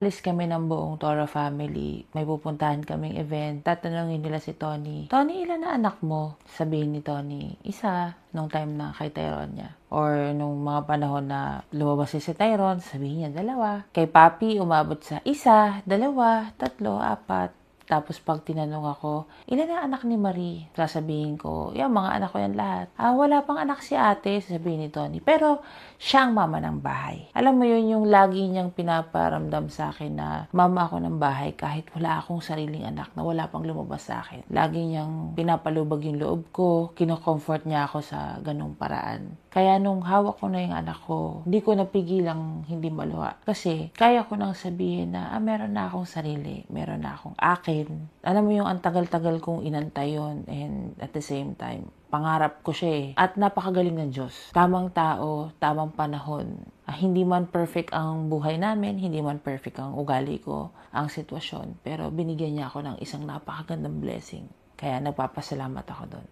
Alis kami ng buong Toro family. May pupuntahan kaming event. Tatanungin nila si Tony, Tony, ilan na anak mo? Sabihin ni Tony, isa, nung time na kay Tyrone niya. Or nung mga panahon na lumabas si Tyrone, sabihin niya dalawa. Kay Papi, umabot sa isa, dalawa, tatlo, apat. Tapos pag tinanong ako, ilan na anak ni Marie? Sasabihin ko, yan, mga anak ko yan lahat. Wala pang anak si ate, sasabihin ni Tony. Pero siya ang mama ng bahay. Alam mo yun, yung lagi niyang pinaparamdam sa akin na mama ako ng bahay kahit wala akong sariling anak na wala pang lumabas sa akin. Lagi niyang pinapalubag yung loob ko, kino-comfort niya ako sa ganung paraan. Kaya nung hawak ko na yung anak ko, hindi ko napigilang hindi maluha. Kasi kaya ko nang sabihin na meron na akong sarili, meron na akong akin. Alam mo yung ang tagal-tagal kong inantay yun, and at the same time, pangarap ko siya eh. At napakagaling ng Diyos. Tamang tao, tamang panahon. Hindi man perfect ang buhay namin, hindi man perfect ang ugali ko, ang sitwasyon. Pero binigyan niya ako ng isang napakagandang blessing. Kaya nagpapasalamat ako doon.